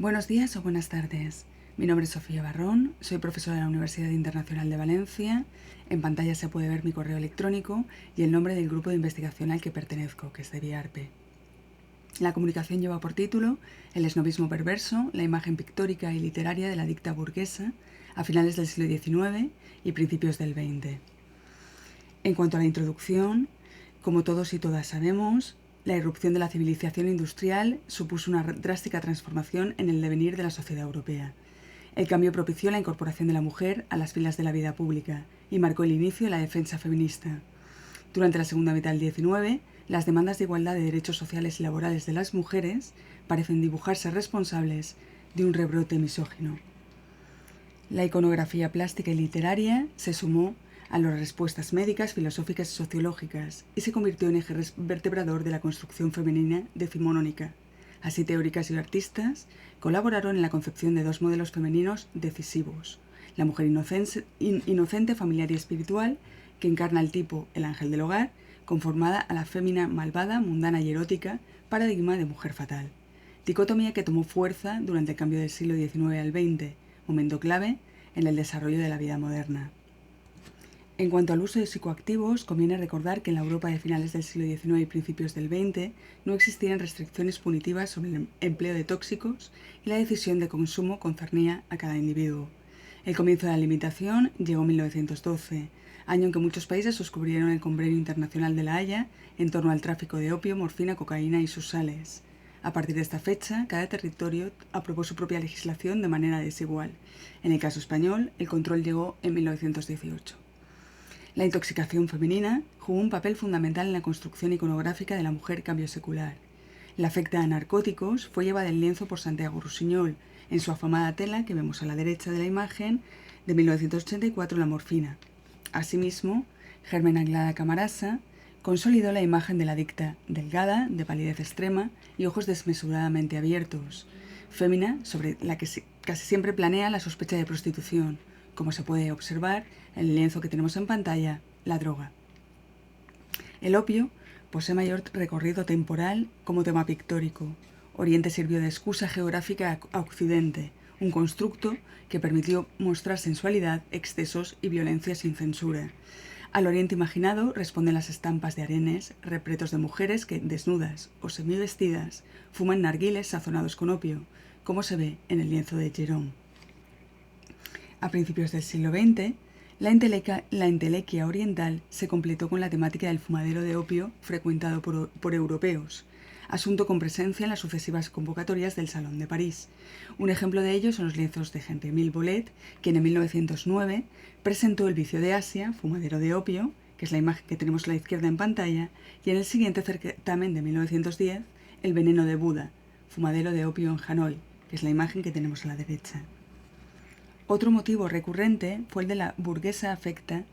Buenos días o buenas tardes. Mi nombre es Sofía Barrón, soy profesora de la Universidad Internacional de Valencia. En pantalla se puede ver mi correo electrónico y el nombre del grupo de investigación al que pertenezco, que es de Viarpe. La comunicación lleva por título El esnovismo perverso, la imagen pictórica y literaria de la dicta burguesa a finales del siglo XIX y principios del XX. En cuanto a la introducción, como todos y todas sabemos, la irrupción de la civilización industrial supuso una drástica transformación en el devenir de la sociedad europea. El cambio propició la incorporación de la mujer a las filas de la vida pública y marcó el inicio de la defensa feminista. Durante la segunda mitad del XIX, las demandas de igualdad de derechos sociales y laborales de las mujeres parecen dibujarse responsables de un rebrote misógino. La iconografía plástica y literaria se sumó a las respuestas médicas, filosóficas y sociológicas y se convirtió en eje vertebrador de la construcción femenina decimonónica. Así, teóricas y artistas colaboraron en la concepción de dos modelos femeninos decisivos: la mujer inocente, familiar y espiritual, que encarna el tipo el ángel del hogar, conformada a la fémina malvada, mundana y erótica, paradigma de mujer fatal. Dicotomía que tomó fuerza durante el cambio del siglo XIX al XX, momento clave en el desarrollo de la vida moderna. En cuanto al uso de psicoactivos, conviene recordar que en la Europa de finales del siglo XIX y principios del XX no existían restricciones punitivas sobre el empleo de tóxicos y la decisión de consumo concernía a cada individuo. El comienzo de la limitación llegó en 1912, año en que muchos países suscribieron el Convenio Internacional de La Haya en torno al tráfico de opio, morfina, cocaína y sus sales. A partir de esta fecha, cada territorio aprobó su propia legislación de manera desigual. En el caso español, el control llegó en 1918. La intoxicación femenina jugó un papel fundamental en la construcción iconográfica de la mujer cambio secular. La afecta a narcóticos fue llevada en lienzo por Santiago Rusiñol en su afamada tela que vemos a la derecha de la imagen de 1984, La morfina. Asimismo, Germen Anglada Camarasa consolidó la imagen de la dicta delgada, de palidez extrema y ojos desmesuradamente abiertos, fémina sobre la que casi siempre planea la sospecha de prostitución, como se puede observar en el lienzo que tenemos en pantalla, la droga. El opio posee mayor recorrido temporal como tema pictórico. Oriente sirvió de excusa geográfica a Occidente, un constructo que permitió mostrar sensualidad, excesos y violencia sin censura. Al Oriente imaginado responden las estampas de harenes repletos de mujeres que, desnudas o semivestidas, fuman narguiles sazonados con opio, como se ve en el lienzo de Gerón. A principios del siglo XX, la entelequia oriental se completó con la temática del fumadero de opio frecuentado por europeos, asunto con presencia en las sucesivas convocatorias del Salón de París. Un ejemplo de ello son los lienzos de Henri-Émile Bolet, quien en 1909 presentó El vicio de Asia, fumadero de opio, que es la imagen que tenemos a la izquierda en pantalla, y en el siguiente certamen de 1910, El veneno de Buda, fumadero de opio en Hanoi, que es la imagen que tenemos a la derecha. Otro motivo recurrente fue el de la burguesa afecta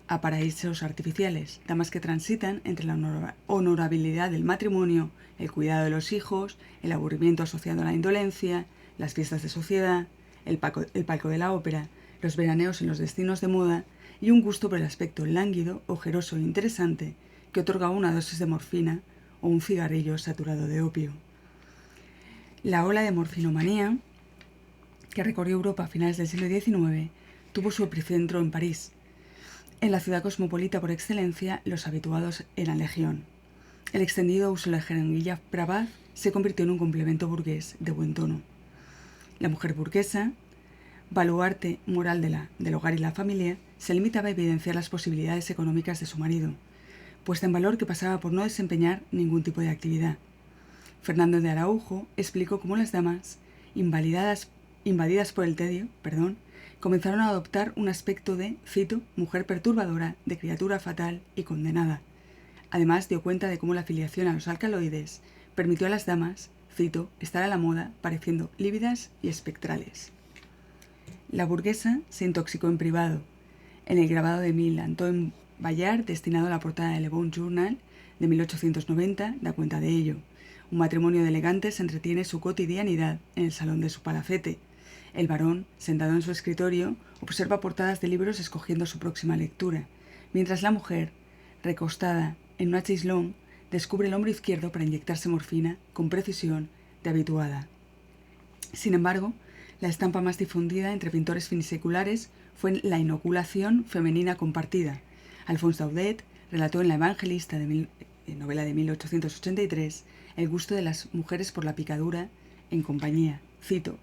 a paraísos artificiales, damas que transitan entre la honorabilidad del matrimonio, el cuidado de los hijos, el aburrimiento asociado a la indolencia, las fiestas de sociedad, el palco de la ópera, los veraneos en los destinos de moda y un gusto por el aspecto lánguido, ojeroso e interesante que otorgaba una dosis de morfina o un cigarrillo saturado de opio. La ola de morfinomanía, que recorrió Europa a finales del siglo XIX, tuvo su epicentro en París. En la ciudad cosmopolita por excelencia, los habituados eran legión. El extendido uso de la jeringuilla Pravaz se convirtió en un complemento burgués de buen tono. La mujer burguesa, baluarte moral del hogar y la familia, se limitaba a evidenciar las posibilidades económicas de su marido, puesta en valor que pasaba por no desempeñar ningún tipo de actividad. Fernando de Araujo explicó cómo las damas, invadidas por el tedio, comenzaron a adoptar un aspecto de, cito, mujer perturbadora, de criatura fatal y condenada. Además, dio cuenta de cómo la afiliación a los alcaloides permitió a las damas, cito, estar a la moda, pareciendo lívidas y espectrales. La burguesa se intoxicó en privado. En el grabado de Émile Antoine Bayard, destinado a la portada de Le Bon Journal de 1890, da cuenta de ello. Un matrimonio de elegantes entretiene su cotidianidad en el salón de su palacete. El varón, sentado en su escritorio, observa portadas de libros escogiendo su próxima lectura, mientras la mujer, recostada en una chaiselong, descubre el hombro izquierdo para inyectarse morfina con precisión de habituada. Sin embargo, la estampa más difundida entre pintores finiseculares fue la inoculación femenina compartida. Alphonse Daudet relató en La Evangelista, novela de 1883, el gusto de las mujeres por la picadura en compañía. Cito: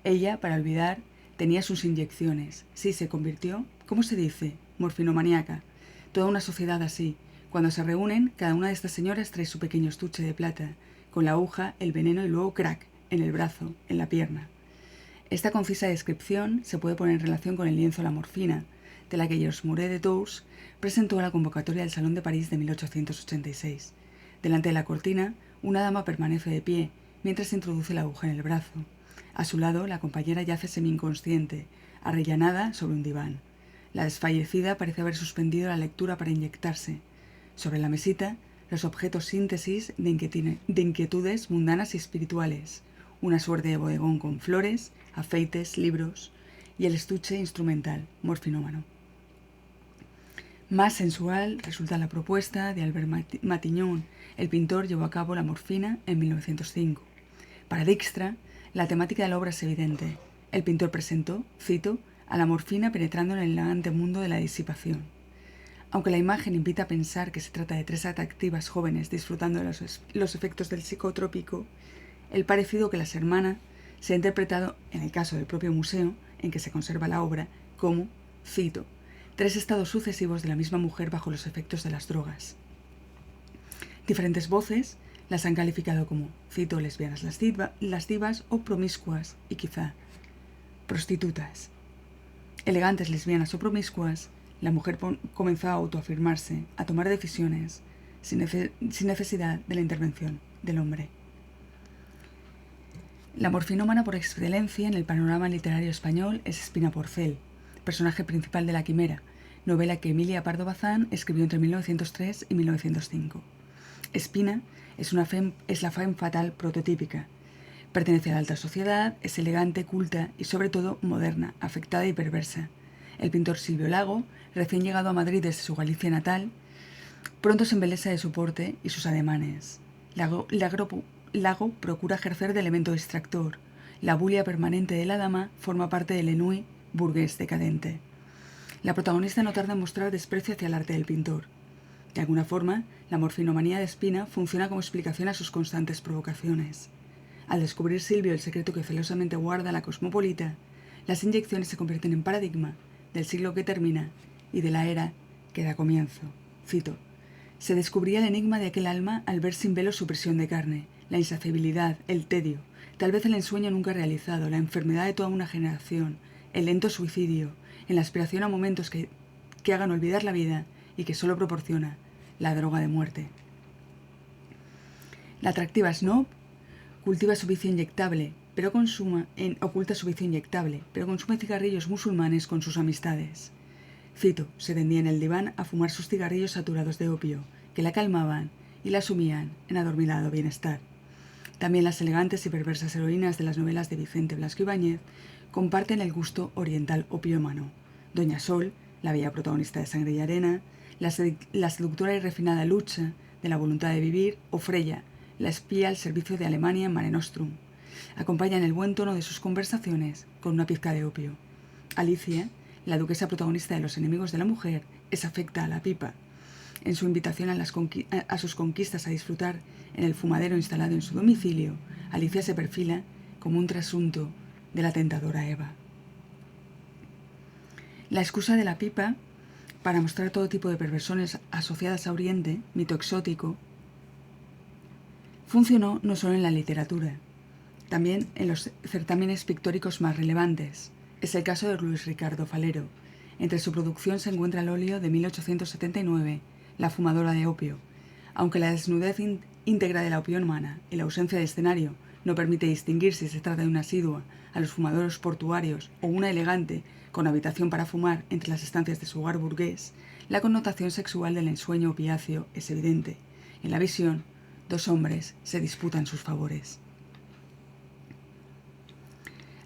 ella, para olvidar, tenía sus inyecciones. Sí, se convirtió, ¿cómo se dice?, morfinomaníaca. Toda una sociedad así. Cuando se reúnen, cada una de estas señoras trae su pequeño estuche de plata, con la aguja, el veneno y luego crack, en el brazo, en la pierna. Esta concisa descripción se puede poner en relación con el lienzo La morfina, de la que Georges Muret de Tours presentó a la convocatoria del Salón de París de 1886. Delante de la cortina, una dama permanece de pie, mientras se introduce la aguja en el brazo. A su lado, la compañera yace semi-inconsciente, arrellanada sobre un diván. La desfallecida parece haber suspendido la lectura para inyectarse. Sobre la mesita, los objetos síntesis de inquietudes mundanas y espirituales, una suerte de bodegón con flores, afeites, libros y el estuche instrumental, morfinómano. Más sensual resulta la propuesta de Albert Matignon. El pintor llevó a cabo la morfina en 1905. Para Dijkstra, la temática de la obra es evidente. El pintor presentó, cito, a la morfina penetrando en el elegante mundo de la disipación. Aunque la imagen invita a pensar que se trata de tres atractivas jóvenes disfrutando de los efectos del psicotrópico, el parecido que las hermana se ha interpretado, en el caso del propio museo en que se conserva la obra, como, cito, tres estados sucesivos de la misma mujer bajo los efectos de las drogas. Diferentes voces las han calificado como, cito, lesbianas las divas o promiscuas y quizá prostitutas. Elegantes lesbianas o promiscuas, la mujer comenzó a autoafirmarse, a tomar decisiones, sin necesidad de la intervención del hombre. La morfinómana por excelencia en el panorama literario español es Espina Porcel, personaje principal de La Quimera, novela que Emilia Pardo Bazán escribió entre 1903 y 1905. Espina es la femme fatal prototípica. Pertenece a la alta sociedad, es elegante, culta y sobre todo moderna, afectada y perversa. El pintor Silvio Lago, recién llegado a Madrid desde su Galicia natal, pronto se embelesa de su porte y sus ademanes. Lago procura ejercer de elemento distractor. La bulia permanente de la dama forma parte del ennui burgués decadente. La protagonista no tarda en mostrar desprecio hacia el arte del pintor. De alguna forma, la morfinomanía de Espina funciona como explicación a sus constantes provocaciones. Al descubrir Silvio el secreto que celosamente guarda la cosmopolita, las inyecciones se convierten en paradigma del siglo que termina y de la era que da comienzo. Cito: se descubría el enigma de aquel alma al ver sin velo su prisión de carne, la insaciabilidad, el tedio, tal vez el ensueño nunca realizado, la enfermedad de toda una generación, el lento suicidio, en la aspiración a momentos que hagan olvidar la vida y que solo proporciona la droga de muerte. La atractiva snob oculta su vicio inyectable, pero consume cigarrillos musulmanes con sus amistades. Cito: se tendía en el diván a fumar sus cigarrillos saturados de opio, que la calmaban y la sumían en adormilado bienestar. También las elegantes y perversas heroínas de las novelas de Vicente Blasco Ibáñez comparten el gusto oriental opiómano. Doña Sol, la bella protagonista de Sangre y Arena, la seductora y refinada Lucha, de La voluntad de vivir, o Freya, la espía al servicio de Alemania en Mare Nostrum, acompañan el buen tono de sus conversaciones con una pizca de opio. Alicia, la duquesa protagonista de Los enemigos de la mujer, es afecta a la pipa. En su invitación a sus conquistas a disfrutar en el fumadero instalado en su domicilio, Alicia se perfila como un trasunto de la tentadora Eva. La excusa de la pipa para mostrar todo tipo de perversiones asociadas a Oriente, mito exótico, funcionó no solo en la literatura, también en los certámenes pictóricos más relevantes. Es el caso de Luis Ricardo Falero. Entre su producción se encuentra el óleo de 1879, La fumadora de opio. Aunque la desnudez íntegra de la opiómana y la ausencia de escenario no permite distinguir si se trata de una asidua a los fumadores portuarios o una elegante con habitación para fumar entre las estancias de su hogar burgués, la connotación sexual del ensueño opiáceo es evidente. En la visión, dos hombres se disputan sus favores.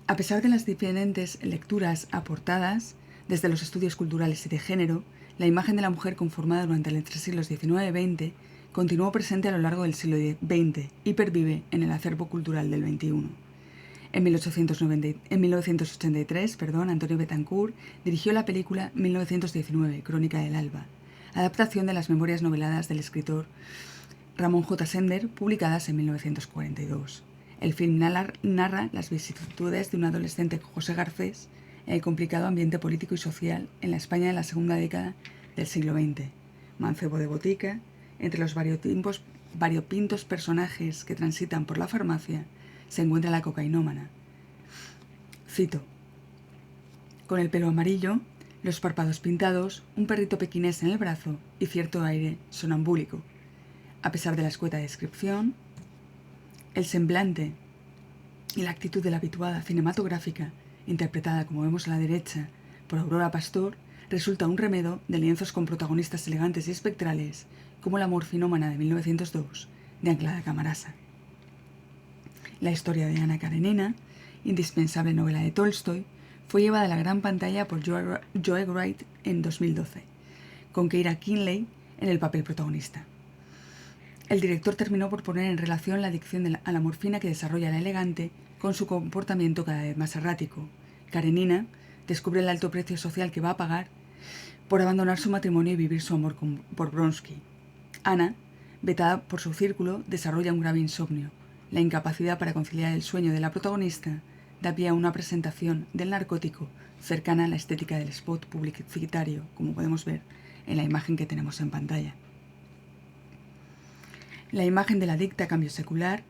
A pesar de las diferentes lecturas aportadas, desde los estudios culturales y de género, la imagen de la mujer conformada durante los siglos XIX y XX continuó presente a lo largo del siglo XX y pervive en el acervo cultural del XXI. En 1983, Antonio Betancourt dirigió la película 1919, Crónica del Alba, adaptación de las memorias noveladas del escritor Ramón J. Sender, publicadas en 1942. El film narra las vicisitudes de un adolescente, José Garcés, en el complicado ambiente político y social en la España de la segunda década del siglo XX. Mancebo de botica, entre los variopintos personajes que transitan por la farmacia, se encuentra la cocainómana. Cito: con el pelo amarillo, los párpados pintados, un perrito pequinés en el brazo y cierto aire sonambúlico. A pesar de la escueta descripción, el semblante y la actitud de la habituada cinematográfica, interpretada, como vemos a la derecha, por Aurora Pastor, resulta un remedo de lienzos con protagonistas elegantes y espectrales, como la morfinómana de 1902, de Anclada Camarasa. La historia de Anna Karenina, indispensable novela de Tolstoy, fue llevada a la gran pantalla por Joe Wright en 2012, con Keira Knightley en el papel protagonista. El director terminó por poner en relación la adicción a la morfina que desarrolla la elegante con su comportamiento cada vez más errático. Karenina descubre el alto precio social que va a pagar por abandonar su matrimonio y vivir su amor por Bronsky. Ana, vetada por su círculo, desarrolla un grave insomnio. La incapacidad para conciliar el sueño de la protagonista da pie a una presentación del narcótico cercana a la estética del spot publicitario, como podemos ver en la imagen que tenemos en pantalla. La imagen de la adicta a cambio secular,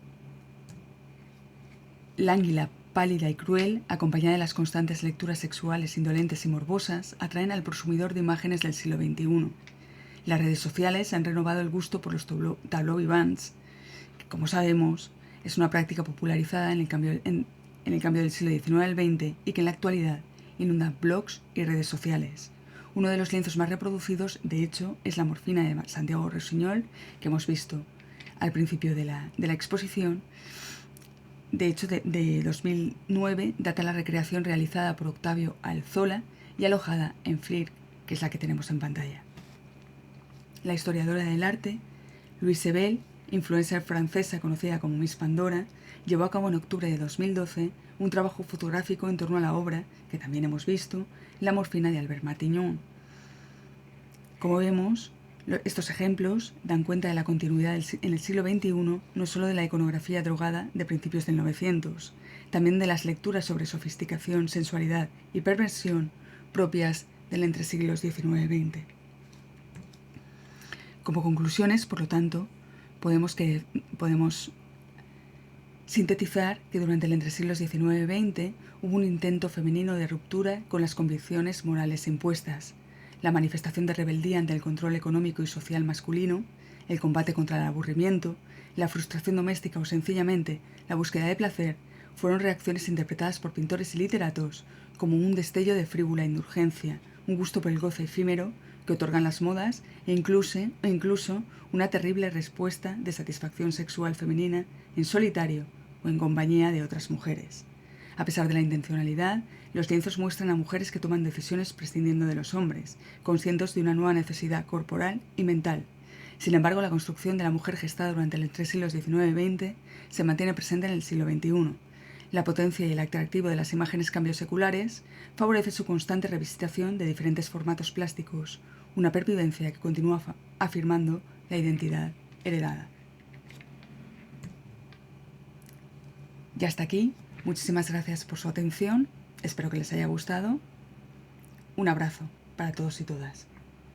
lánguida, pálida y cruel, acompañada de las constantes lecturas sexuales indolentes y morbosas, atraen al consumidor de imágenes del siglo XXI. Las redes sociales han renovado el gusto por los tableau vivants, que, como sabemos, es una práctica popularizada en el cambio del siglo XIX al XX y que en la actualidad inunda blogs y redes sociales. Uno de los lienzos más reproducidos, de hecho, es la morfina de Santiago Rusiñol, que hemos visto al principio de la exposición. De hecho, de 2009 data la recreación realizada por Octavio Alzola y alojada en Flirc, que es la que tenemos en pantalla. La historiadora del arte, Louise Bell, influencer francesa conocida como Miss Pandora, llevó a cabo en octubre de 2012 un trabajo fotográfico en torno a la obra, que también hemos visto, La morfina de Albert Matignon. Como vemos, estos ejemplos dan cuenta de la continuidad en el siglo XXI, no solo de la iconografía drogada de principios del 900, también de las lecturas sobre sofisticación, sensualidad y perversión propias del entresiglos XIX y XX. Como conclusiones, por lo tanto, podemos sintetizar que durante el entresiglos XIX y XX hubo un intento femenino de ruptura con las convicciones morales impuestas, la manifestación de rebeldía ante el control económico y social masculino, el combate contra el aburrimiento, la frustración doméstica o sencillamente la búsqueda de placer, fueron reacciones interpretadas por pintores y literatos como un destello de frívola indulgencia, un gusto por el goce efímero que otorgan las modas e incluso una terrible respuesta de satisfacción sexual femenina en solitario o en compañía de otras mujeres. A pesar de la intencionalidad, los lienzos muestran a mujeres que toman decisiones prescindiendo de los hombres, conscientes de una nueva necesidad corporal y mental. Sin embargo, la construcción de la mujer gestada durante los tres siglos XIX y XX se mantiene presente en el siglo XXI. La potencia y el atractivo de las imágenes cambioseculares favorece su constante revisitación de diferentes formatos plásticos, una pervivencia que continúa afirmando la identidad heredada. Ya hasta aquí. Muchísimas gracias por su atención. Espero que les haya gustado. Un abrazo para todos y todas.